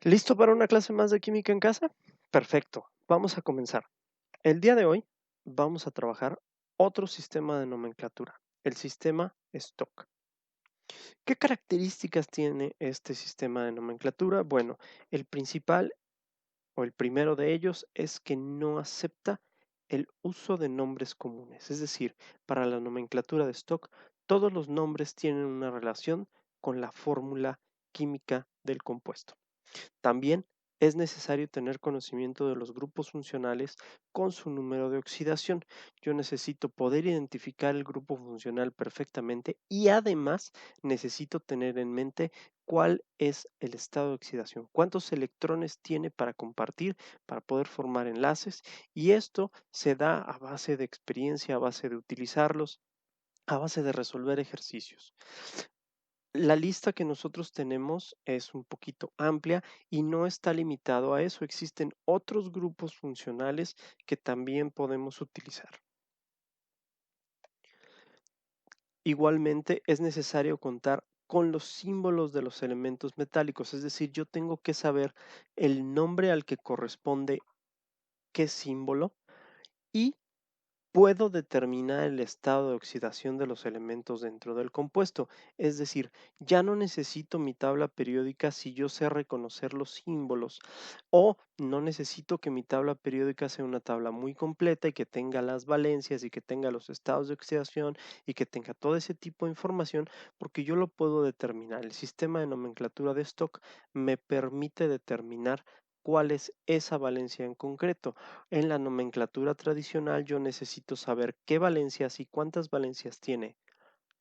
¿Listo para una clase más de química en casa? Perfecto, vamos a comenzar. El día de hoy vamos a trabajar otro sistema de nomenclatura, el sistema Stock. ¿Qué características tiene este sistema de nomenclatura? Bueno, el principal o el primero de ellos es que no acepta el uso de nombres comunes, es decir, para la nomenclatura de Stock, todos los nombres tienen una relación con la fórmula química del compuesto. También es necesario tener conocimiento de los grupos funcionales con su número de oxidación. Yo necesito poder identificar el grupo funcional perfectamente y además necesito tener en mente cuál es el estado de oxidación, cuántos electrones tiene para compartir, para poder formar enlaces, y esto se da a base de experiencia, a base de utilizarlos, a base de resolver ejercicios. La lista que nosotros tenemos es un poquito amplia y no está limitado a eso. Existen otros grupos funcionales que también podemos utilizar. Igualmente es necesario contar con los símbolos de los elementos metálicos, es decir, yo tengo que saber el nombre al que corresponde qué símbolo y puedo determinar el estado de oxidación de los elementos dentro del compuesto, es decir, ya no necesito mi tabla periódica si yo sé reconocer los símbolos, o no necesito que mi tabla periódica sea una tabla muy completa y que tenga las valencias y que tenga los estados de oxidación y que tenga todo ese tipo de información, porque yo lo puedo determinar. El sistema de nomenclatura de Stock me permite determinar cuál es esa valencia en concreto. En la nomenclatura tradicional yo necesito saber qué valencias y cuántas valencias tiene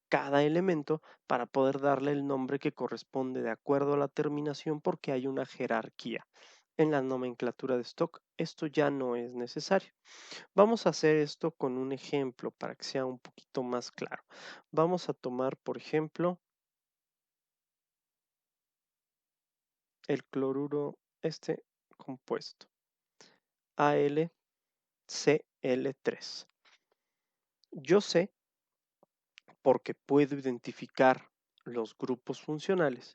cada elemento para poder darle el nombre que corresponde de acuerdo a la terminación, porque hay una jerarquía. En la nomenclatura de Stock esto ya no es necesario. Vamos a hacer esto con un ejemplo para que sea un poquito más claro. Vamos a tomar, por ejemplo, el cloruro, este compuesto, AlCl3. Yo sé, porque puedo identificar los grupos funcionales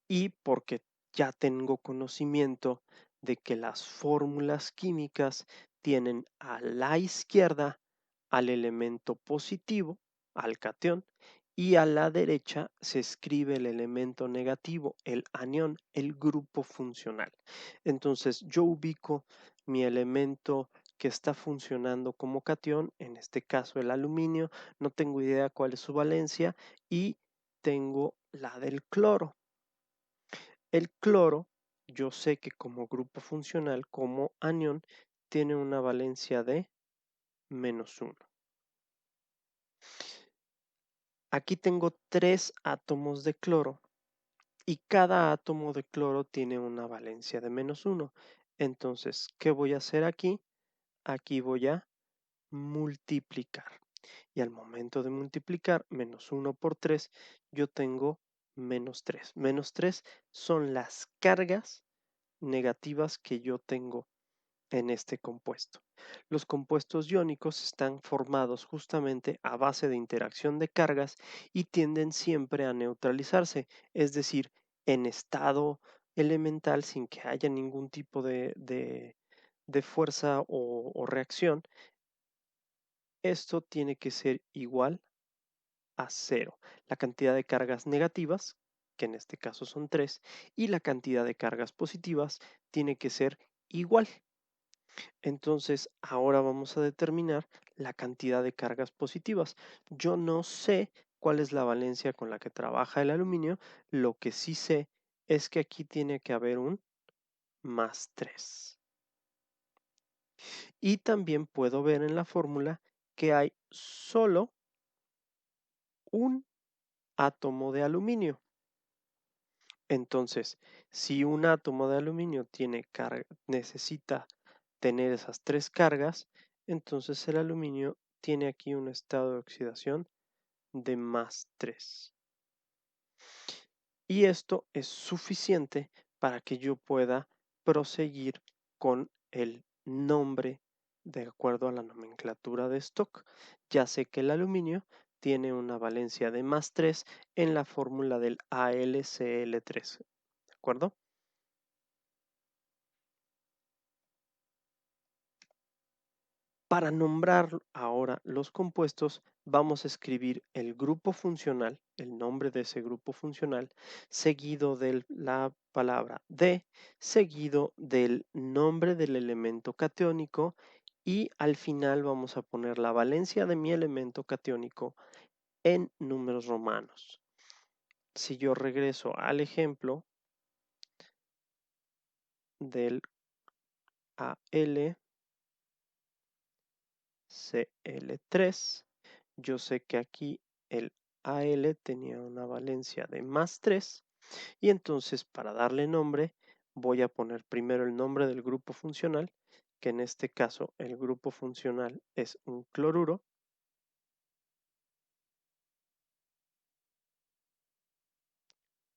y porque ya tengo conocimiento de que las fórmulas químicas tienen a la izquierda al elemento positivo, al catión, y a la derecha se escribe el elemento negativo, el anión, el grupo funcional. Entonces yo ubico mi elemento que está funcionando como catión, en este caso el aluminio, no tengo idea cuál es su valencia y tengo la del cloro. El cloro, yo sé que como grupo funcional, como anión, tiene una valencia de -1. Aquí tengo 3 átomos de cloro y cada átomo de cloro tiene una valencia de -1. Entonces, ¿qué voy a hacer aquí? Aquí voy a multiplicar. Y al momento de multiplicar -1 por 3, yo tengo -3. -3 son las cargas negativas que yo tengo en este compuesto. Los compuestos iónicos están formados justamente a base de interacción de cargas y tienden siempre a neutralizarse, es decir, en estado elemental sin que haya ningún tipo de fuerza o reacción. Esto tiene que ser igual a cero. La cantidad de cargas negativas, que en este caso son 3, y la cantidad de cargas positivas tiene que ser igual. Entonces, ahora vamos a determinar la cantidad de cargas positivas. Yo no sé cuál es la valencia con la que trabaja el aluminio, lo que sí sé es que aquí tiene que haber un +3. Y también puedo ver en la fórmula que hay solo un átomo de aluminio. Entonces, si un átomo de aluminio necesita tener esas 3 cargas, entonces el aluminio tiene aquí un estado de oxidación de +3. Y esto es suficiente para que yo pueda proseguir con el nombre de acuerdo a la nomenclatura de Stock. Ya sé que el aluminio tiene una valencia de +3 en la fórmula del AlCl3. ¿De acuerdo? Para nombrar ahora los compuestos, vamos a escribir el grupo funcional, el nombre de ese grupo funcional, seguido de la palabra de, seguido del nombre del elemento catiónico y al final vamos a poner la valencia de mi elemento catiónico en números romanos. Si yo regreso al ejemplo del AlCl3, yo sé que aquí el Al tenía una valencia de +3 y entonces para darle nombre voy a poner primero el nombre del grupo funcional, que en este caso el grupo funcional es un cloruro.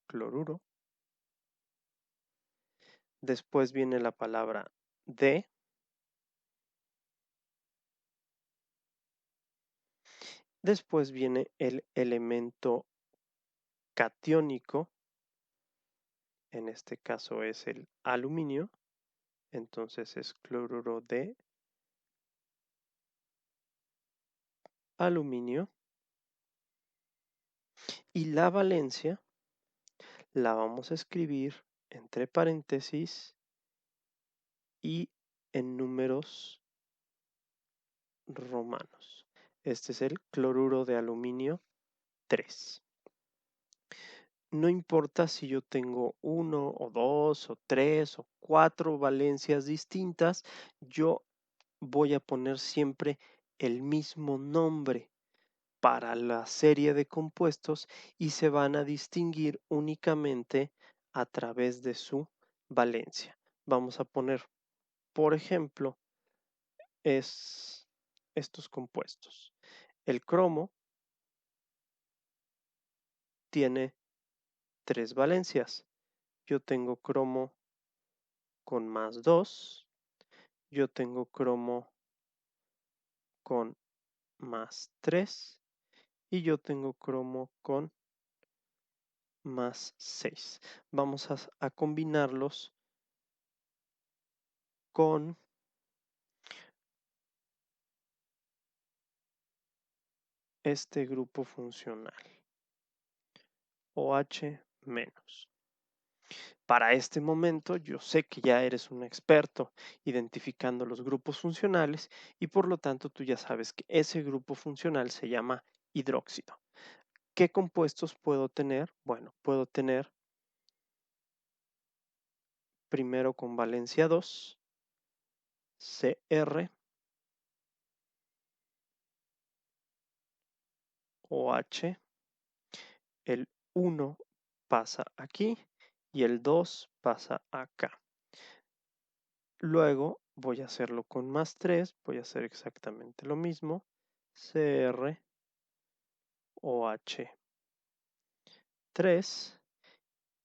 Cloruro. Después viene la palabra de. Después viene el elemento catiónico, en este caso es el aluminio, entonces es cloruro de aluminio. Y la valencia la vamos a escribir entre paréntesis y en números romanos. Este es el cloruro de aluminio 3. No importa si yo tengo 1 o 2 o 3 o 4 valencias distintas, yo voy a poner siempre el mismo nombre para la serie de compuestos y se van a distinguir únicamente a través de su valencia. Vamos a poner, por ejemplo, estos compuestos. El cromo tiene 3 valencias. Yo tengo cromo con +2, yo tengo cromo con +3 y yo tengo cromo con +6. Vamos a combinarlos con este grupo funcional, OH-. Para este momento yo sé que ya eres un experto identificando los grupos funcionales y por lo tanto tú ya sabes que ese grupo funcional se llama hidróxido. ¿Qué compuestos puedo tener? Bueno, puedo tener primero con valencia 2, Cr, OH, el 1 pasa aquí y el 2 pasa acá. Luego voy a hacerlo con +3, voy a hacer exactamente lo mismo, Cr, OH 3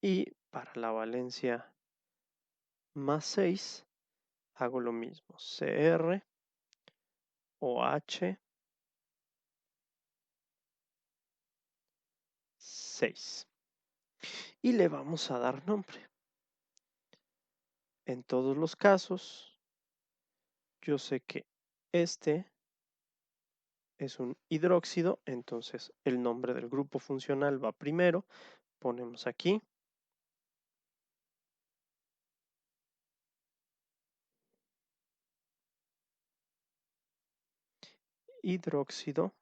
y para la valencia +6 hago lo mismo, Cr, OH 6 y le vamos a dar nombre. En todos los casos, yo sé que este es un hidróxido, entonces el nombre del grupo funcional va primero, ponemos aquí hidróxido,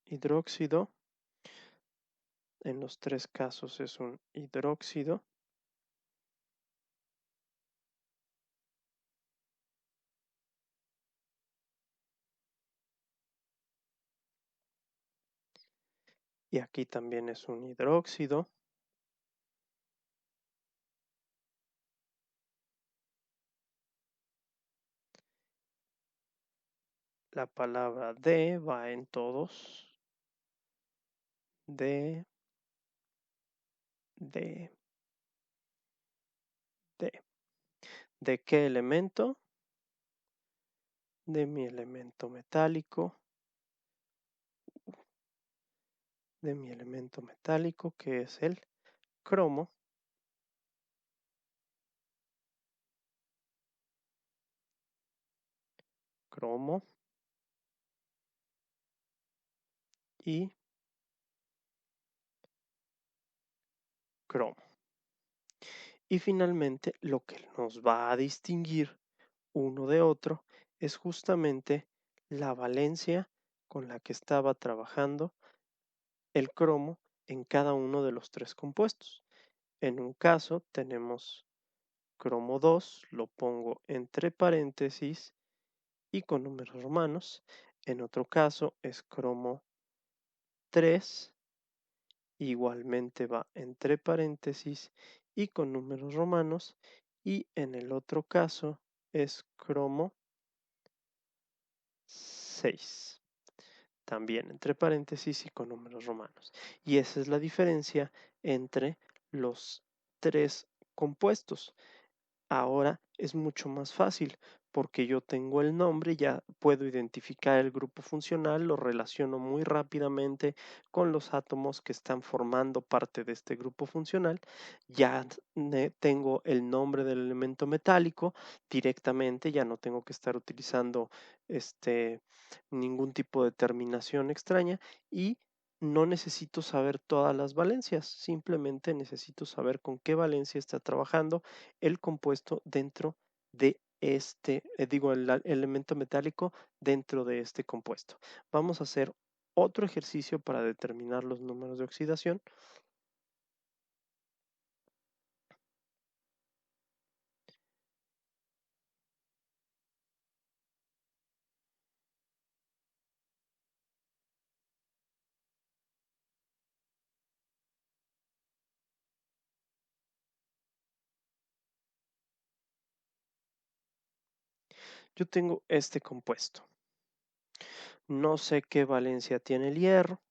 hidróxido, en los 3 casos es un hidróxido. Y aquí también es un hidróxido. La palabra de va en todos. De. ¿De qué elemento? De mi elemento metálico. de mi elemento metálico, que es el cromo. Cromo y cromo. Y finalmente, lo que nos va a distinguir uno de otro es justamente la valencia con la que estaba trabajando el cromo en cada uno de los tres compuestos. En un caso tenemos cromo 2, lo pongo entre paréntesis y con números romanos. En otro caso es cromo 3, igualmente va entre paréntesis y con números romanos. Y en el otro caso es cromo 6, también entre paréntesis y con números romanos. Y esa es la diferencia entre los tres compuestos. Ahora es mucho más fácil porque yo tengo el nombre, ya puedo identificar el grupo funcional, lo relaciono muy rápidamente con los átomos que están formando parte de este grupo funcional, ya tengo el nombre del elemento metálico directamente, ya no tengo que estar utilizando ningún tipo de terminación extraña y no necesito saber todas las valencias, simplemente necesito saber con qué valencia está trabajando el compuesto dentro de el elemento metálico dentro de este compuesto. Vamos a hacer otro ejercicio para determinar los números de oxidación. Yo tengo este compuesto. No sé qué valencia tiene el hierro,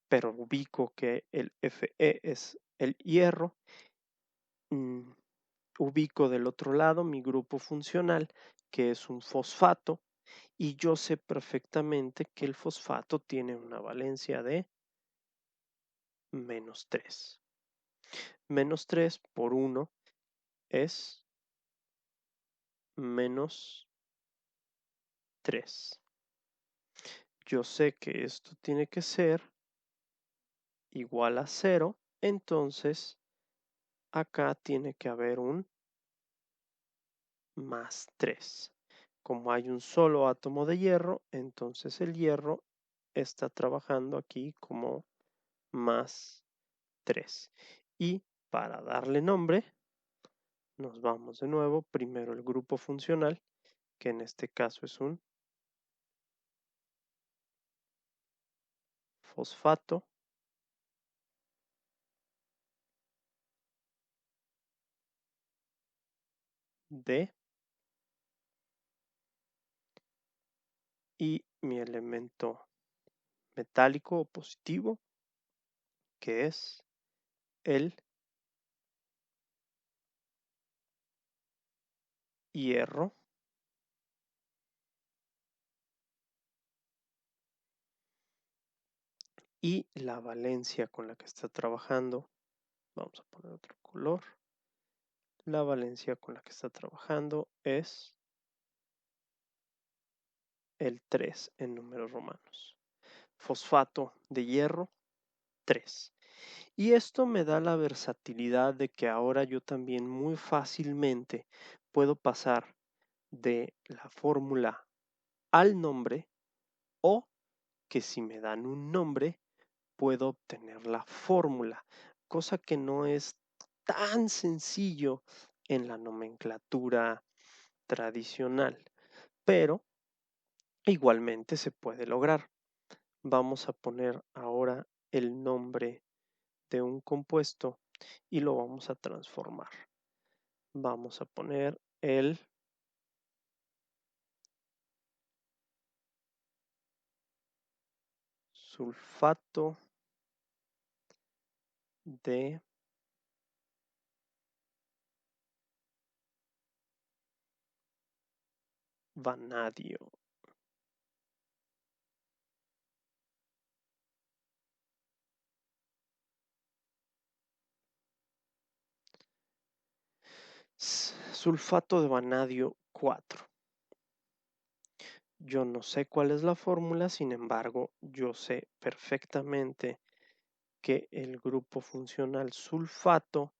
pero ubico que el Fe es el hierro. Ubico del otro lado mi grupo funcional, que es un fosfato, y yo sé perfectamente que el fosfato tiene una valencia de -3. -3 por 1 es -3. Yo sé que esto tiene que ser igual a 0, entonces acá tiene que haber un +3. Como hay un solo átomo de hierro, entonces el hierro está trabajando aquí como +3. Y para darle nombre, nos vamos de nuevo, primero el grupo funcional, que en este caso es un fosfato de, y mi elemento metálico o positivo, que es el hierro, y la valencia con la que está trabajando, vamos a poner otro color, la valencia con la que está trabajando es el 3 en números romanos. Fosfato de hierro, 3. Y esto me da la versatilidad de que ahora yo también muy fácilmente puedo pasar de la fórmula al nombre, o que si me dan un nombre puedo obtener la fórmula, cosa que no es tan sencillo en la nomenclatura tradicional, pero igualmente se puede lograr. Vamos a poner ahora el nombre de un compuesto y lo vamos a transformar. Vamos a poner el sulfato de vanadio. Sulfato de vanadio 4. Yo no sé cuál es la fórmula, sin embargo, yo sé perfectamente que el grupo funcional sulfato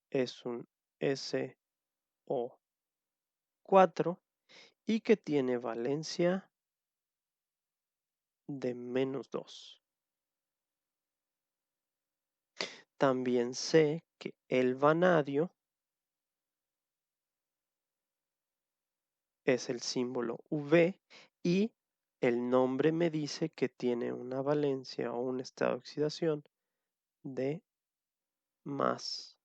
es un SO4 y que tiene valencia de -2. También sé que el vanadio es el símbolo V y el nombre me dice que tiene una valencia o un estado de oxidación de +4.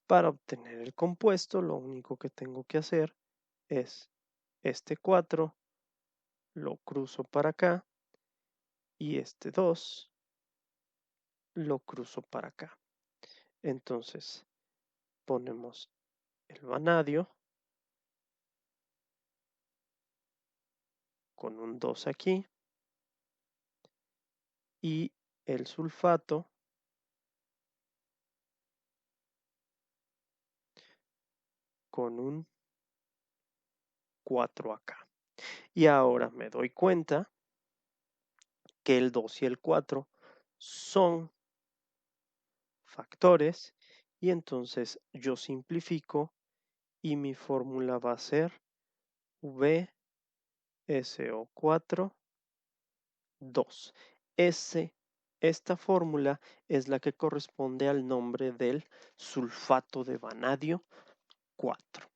Para obtener el compuesto, lo único que tengo que hacer es este 4, lo cruzo para acá y este 2 lo cruzo para acá. Entonces ponemos el vanadio con un 2 aquí y el sulfato con un 4 acá. Y ahora me doy cuenta que el 2 y el 4 son factores y entonces yo simplifico y mi fórmula va a ser VSO4 2. Esta fórmula es la que corresponde al nombre del sulfato de vanadio 4.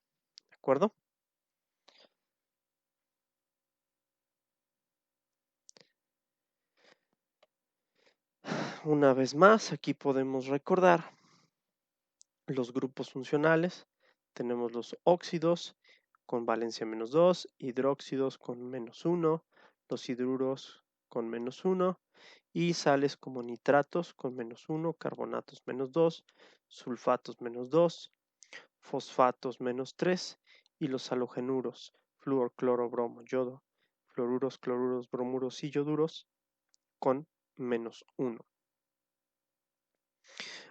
¿De acuerdo? Una vez más, aquí podemos recordar los grupos funcionales. Tenemos los óxidos con valencia -2, hidróxidos con -1, los hidruros con -1 y sales como nitratos con -1, carbonatos -2, sulfatos -2, fosfatos -3 y los halogenuros, flúor, cloro, bromo, yodo, fluoruros, cloruros, bromuros y yoduros con -1.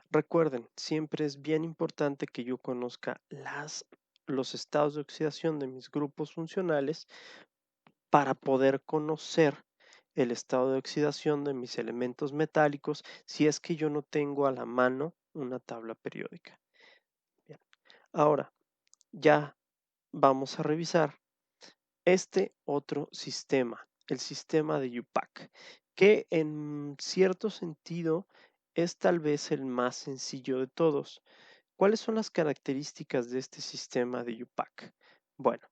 Recuerden, siempre es bien importante que yo conozca los estados de oxidación de mis grupos funcionales para poder conocer el estado de oxidación de mis elementos metálicos si es que yo no tengo a la mano una tabla periódica. Bien. Ahora, ya vamos a revisar este otro sistema, el sistema de UPAC, que en cierto sentido es tal vez el más sencillo de todos. ¿Cuáles son las características de este sistema de UPAC? Bueno,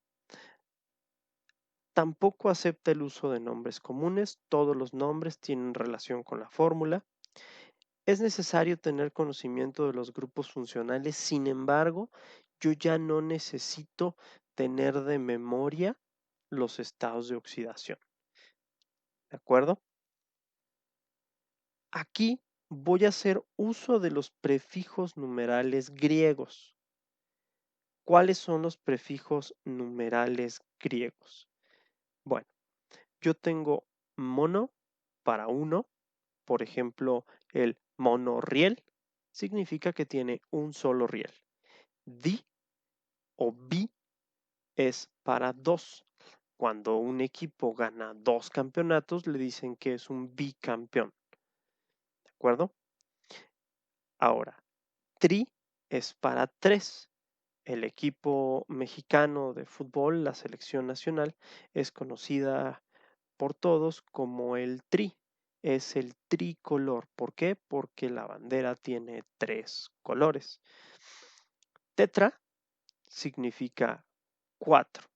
tampoco acepta el uso de nombres comunes, todos los nombres tienen relación con la fórmula. Es necesario tener conocimiento de los grupos funcionales, sin embargo, yo ya no necesito tener de memoria los estados de oxidación. ¿De acuerdo? Aquí voy a hacer uso de los prefijos numerales griegos. ¿Cuáles son los prefijos numerales griegos? Bueno, yo tengo mono para uno, por ejemplo, el monorriel significa que tiene un solo riel. Di o bi es para dos. Cuando un equipo gana 2 campeonatos, le dicen que es un bicampeón. ¿De acuerdo? Ahora, tri es para 3. El equipo mexicano de fútbol, la selección nacional, es conocida por todos como el tri. Es el tricolor. ¿Por qué? Porque la bandera tiene 3 colores. Tetra significa 4.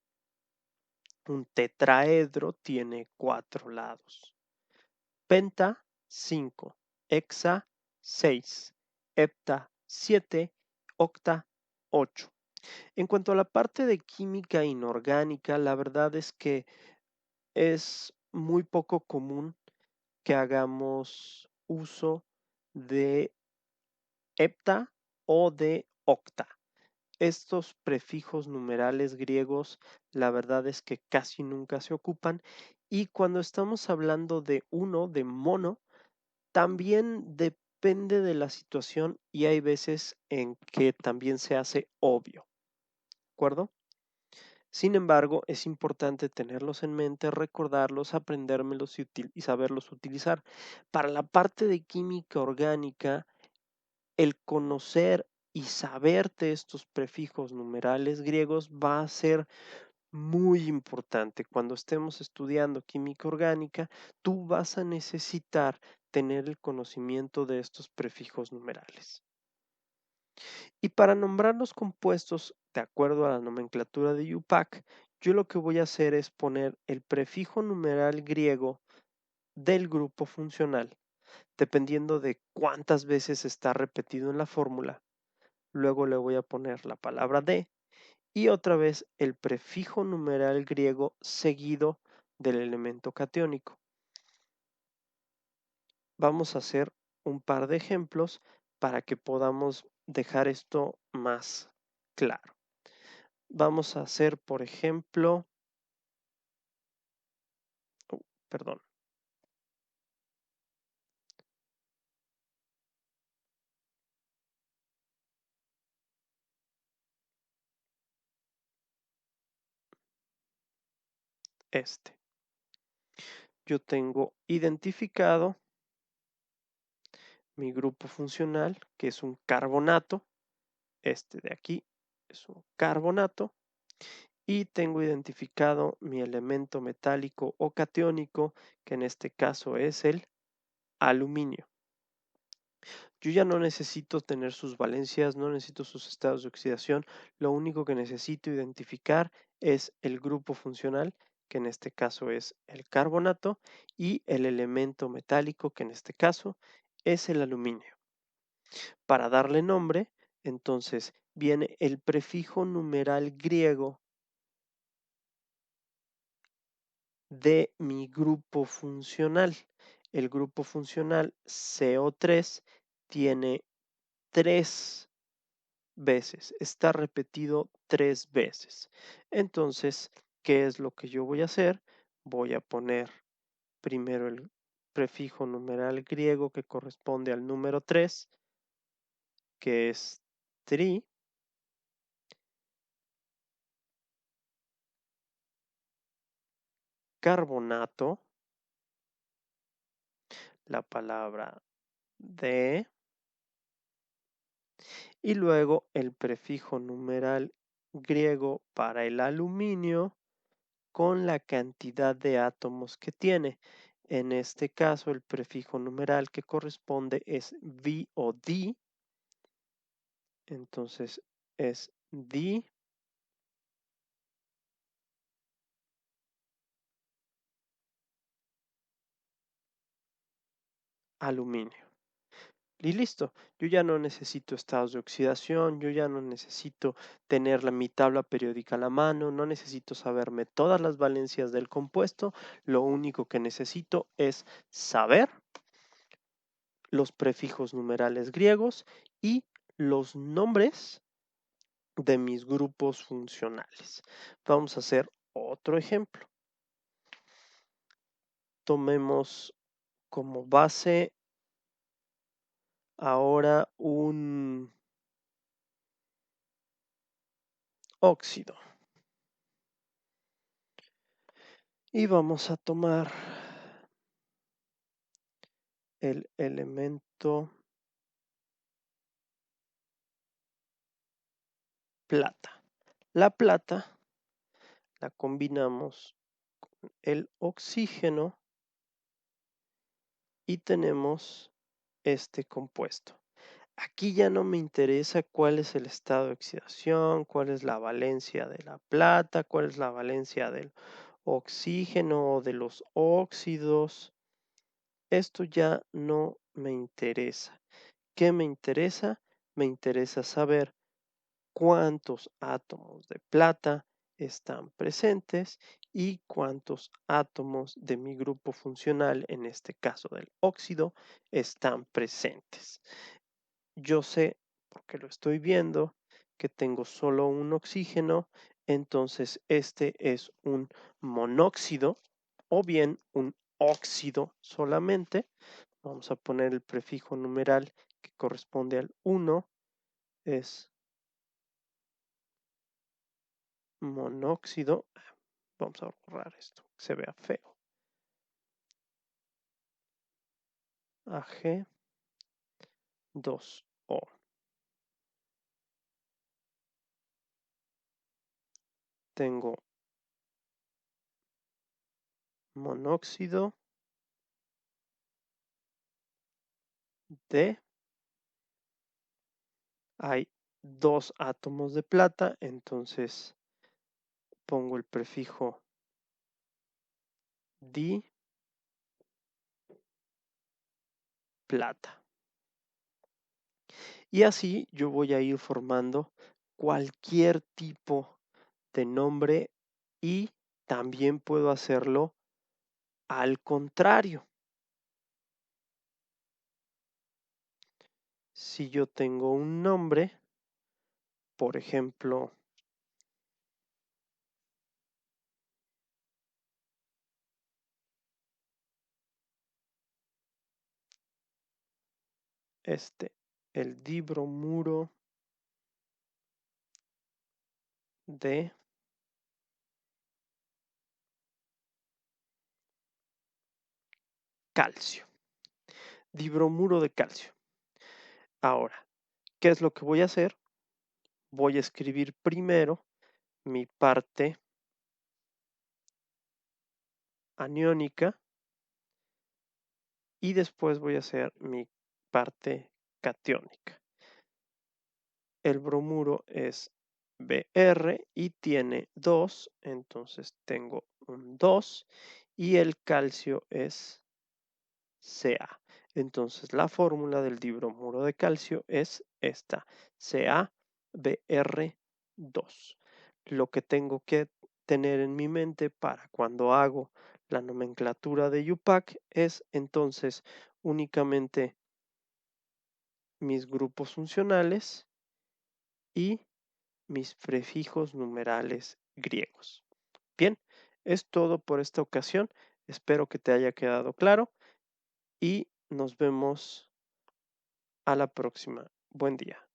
Un tetraedro tiene 4 lados. Penta, 5. Hexa, 6. Hepta, 7. Octa, 8. En cuanto a la parte de química inorgánica, la verdad es que es muy poco común que hagamos uso de hepta o de octa. Estos prefijos numerales griegos, la verdad es que casi nunca se ocupan y cuando estamos hablando de uno, de mono, también depende de la situación y hay veces en que también se hace obvio, ¿de acuerdo? Sin embargo, es importante tenerlos en mente, recordarlos, aprendérmelos y saberlos utilizar. Para la parte de química orgánica, el conocer y saberte estos prefijos numerales griegos va a ser muy importante. Cuando estemos estudiando química orgánica, tú vas a necesitar tener el conocimiento de estos prefijos numerales. Y para nombrar los compuestos de acuerdo a la nomenclatura de IUPAC, yo lo que voy a hacer es poner el prefijo numeral griego del grupo funcional, dependiendo de cuántas veces está repetido en la fórmula. Luego le voy a poner la palabra de y otra vez el prefijo numeral griego seguido del elemento catiónico. Vamos a hacer un par de ejemplos para que podamos dejar esto más claro. Vamos a hacer, por ejemplo, perdón, este. Yo tengo identificado mi grupo funcional, que es un carbonato. Este de aquí es un carbonato. Y tengo identificado mi elemento metálico o catiónico, que en este caso es el aluminio. Yo ya no necesito tener sus valencias, no necesito sus estados de oxidación, lo único que necesito identificar es el grupo funcional, que en este caso es el carbonato, y el elemento metálico, que en este caso es el aluminio. Para darle nombre, entonces viene el prefijo numeral griego de mi grupo funcional. El grupo funcional CO3 tiene 3 veces, está repetido 3 veces. Entonces, ¿qué es lo que yo voy a hacer? Voy a poner primero el prefijo numeral griego que corresponde al número 3, que es tri, carbonato, la palabra de, y luego el prefijo numeral griego para el aluminio con la cantidad de átomos que tiene. En este caso, el prefijo numeral que corresponde es vi o di. Entonces es di aluminio. Y listo, yo ya no necesito estados de oxidación, yo ya no necesito tener mi tabla periódica a la mano, no necesito saberme todas las valencias del compuesto, lo único que necesito es saber los prefijos numerales griegos y los nombres de mis grupos funcionales. Vamos a hacer otro ejemplo. Tomemos como base ahora un óxido. Y vamos a tomar el elemento plata. La plata la combinamos con el oxígeno y tenemos este compuesto. Aquí ya no me interesa cuál es el estado de oxidación, cuál es la valencia de la plata, cuál es la valencia del oxígeno o de los óxidos. Esto ya no me interesa. ¿Qué me interesa? Me interesa saber cuántos átomos de plata están presentes y cuántos átomos de mi grupo funcional, en este caso del óxido, están presentes. Yo sé, porque lo estoy viendo, que tengo solo un oxígeno, entonces este es un monóxido o bien un óxido solamente. Vamos a poner el prefijo numeral que corresponde al 1, es monóxido. Vamos a borrar esto, que se vea feo. Ag2O. Tengo monóxido de, hay 2 átomos de plata, entonces pongo el prefijo di plata. Y así yo voy a ir formando cualquier tipo de nombre y también puedo hacerlo al contrario. Si yo tengo un nombre, por ejemplo, el dibromuro de calcio. Dibromuro de calcio. Ahora, ¿qué es lo que voy a hacer? Voy a escribir primero mi parte aniónica y después voy a hacer mi parte catiónica. El bromuro es Br y tiene 2, entonces tengo un 2 y el calcio es Ca. Entonces la fórmula del dibromuro de calcio es esta, CaBr2. Lo que tengo que tener en mi mente para cuando hago la nomenclatura de IUPAC es entonces únicamente mis grupos funcionales y mis prefijos numerales griegos. Bien, es todo por esta ocasión. Espero que te haya quedado claro y nos vemos a la próxima. Buen día.